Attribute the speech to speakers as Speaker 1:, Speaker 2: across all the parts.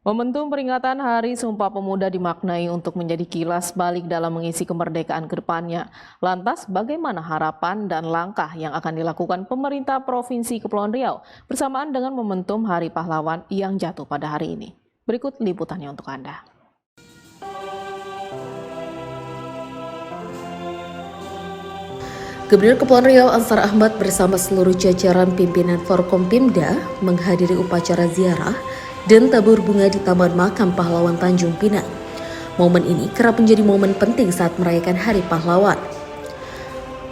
Speaker 1: Momentum peringatan Hari Sumpah Pemuda dimaknai untuk menjadi kilas balik dalam mengisi kemerdekaan ke depannya. Lantas, bagaimana harapan dan langkah yang akan dilakukan pemerintah Provinsi Kepulauan Riau bersamaan dengan momentum Hari Pahlawan yang jatuh pada hari ini? Berikut liputannya untuk Anda.
Speaker 2: Gubernur Kepulauan Riau Ansar Ahmad bersama seluruh jajaran pimpinan Forkompimda menghadiri upacara ziarah dan tabur bunga di Taman Makam Pahlawan Tanjung Pinang. Momen ini kerap menjadi momen penting saat merayakan Hari Pahlawan.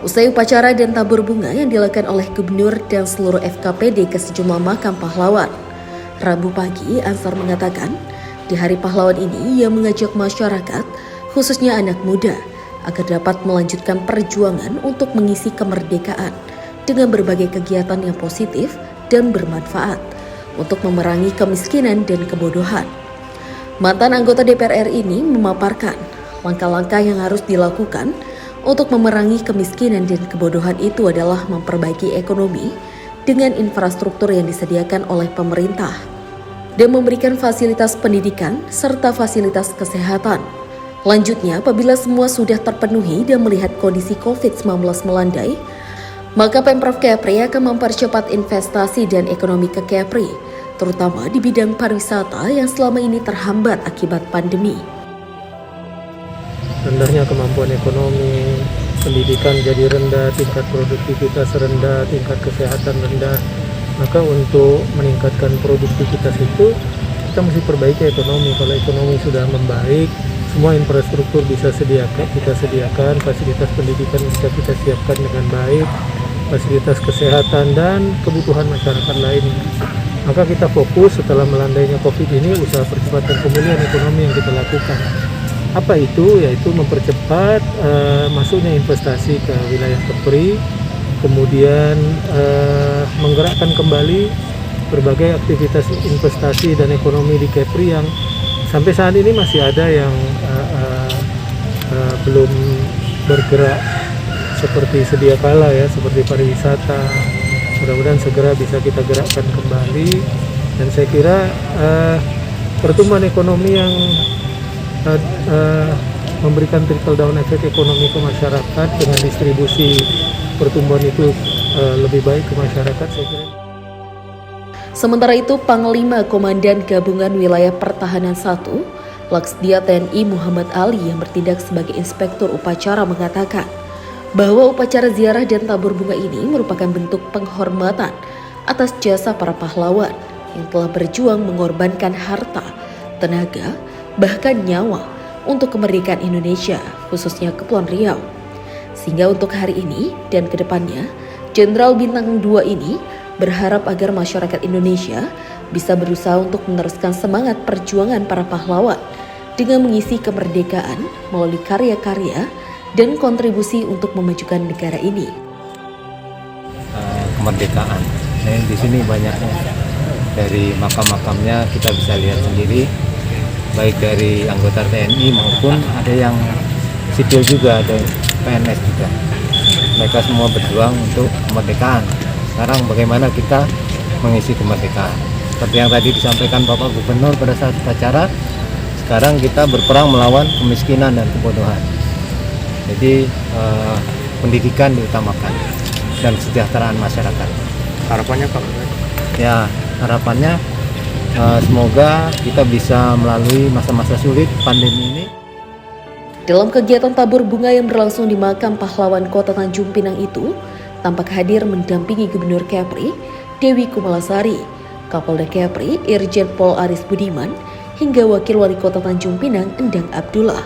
Speaker 2: Usai upacara dan tabur bunga yang dilakukan oleh Gubernur dan seluruh FKPD ke sejumlah makam pahlawan, Rabu pagi Ansar mengatakan, di Hari Pahlawan ini ia mengajak masyarakat, khususnya anak muda, agar dapat melanjutkan perjuangan untuk mengisi kemerdekaan dengan berbagai kegiatan yang positif dan bermanfaat untuk memerangi kemiskinan dan kebodohan. Mantan anggota DPR RI ini memaparkan langkah-langkah yang harus dilakukan untuk memerangi kemiskinan dan kebodohan itu adalah memperbaiki ekonomi dengan infrastruktur yang disediakan oleh pemerintah dan memberikan fasilitas pendidikan serta fasilitas kesehatan. Lanjutnya, apabila semua sudah terpenuhi dan melihat kondisi COVID-19 melandai, maka Pemprov Kepri akan mempercepat investasi dan ekonomi ke Kepri, terutama di bidang pariwisata yang selama ini terhambat akibat pandemi.
Speaker 3: Rendahnya kemampuan ekonomi, pendidikan jadi rendah, tingkat produktivitas rendah, tingkat kesehatan rendah. Maka untuk meningkatkan produktivitas itu, kita mesti perbaiki ekonomi. Kalau ekonomi sudah membaik, semua infrastruktur kita sediakan, fasilitas pendidikan bisa kita siapkan dengan baik, fasilitas kesehatan dan kebutuhan masyarakat lainnya. Maka kita fokus setelah melandainya COVID ini, usaha percepatan pemulihan ekonomi yang kita lakukan. Apa itu? Yaitu mempercepat masuknya investasi ke wilayah Kepri, kemudian menggerakkan kembali berbagai aktivitas investasi dan ekonomi di Kepri yang sampai saat ini masih ada yang belum bergerak seperti sedia kala ya, seperti pariwisata. Mudah-mudahan segera bisa kita gerakkan kembali, dan saya kira pertumbuhan ekonomi yang memberikan trickle down efek ekonomi ke masyarakat dengan distribusi pertumbuhan itu lebih baik ke masyarakat, saya kira.
Speaker 2: Sementara itu, Panglima Komandan Gabungan Wilayah Pertahanan 1, Laksdia TNI Muhammad Ali yang bertindak sebagai inspektur upacara mengatakan bahwa upacara ziarah dan tabur bunga ini merupakan bentuk penghormatan atas jasa para pahlawan yang telah berjuang mengorbankan harta, tenaga, bahkan nyawa untuk kemerdekaan Indonesia, khususnya Kepulauan Riau. Sehingga untuk hari ini dan kedepannya, Jenderal Bintang 2 ini berharap agar masyarakat Indonesia bisa berusaha untuk meneruskan semangat perjuangan para pahlawan dengan mengisi kemerdekaan melalui karya-karya dan kontribusi untuk memajukan negara ini.
Speaker 4: Kemerdekaan, di sini banyaknya dari makam-makamnya kita bisa lihat sendiri, baik dari anggota TNI maupun ada yang sipil juga, ada PNS juga. Mereka semua berjuang untuk kemerdekaan. Sekarang bagaimana kita mengisi kemerdekaan? Seperti yang tadi disampaikan Bapak Gubernur pada saat upacara, sekarang kita berperang melawan kemiskinan dan kebodohan. Jadi pendidikan diutamakan dan kesejahteraan masyarakat.
Speaker 3: Harapannya Pak?
Speaker 4: Ya, harapannya semoga kita bisa melalui masa-masa sulit pandemi ini.
Speaker 2: Dalam kegiatan tabur bunga yang berlangsung di Makam Pahlawan Kota Tanjung Pinang itu, tampak hadir mendampingi Gubernur Kepri, Dewi Kumalasari, Kapolda Kepri, Irjen Pol Aris Budiman, hingga Wakil Wali Kota Tanjung Pinang, Endang Abdullah,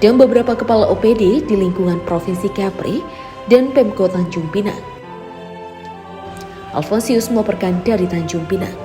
Speaker 2: dan beberapa kepala OPD di lingkungan Provinsi Kepri dan Pemko Tanjung Pinang. Alfonsius melaporkan dari Tanjung Pinang.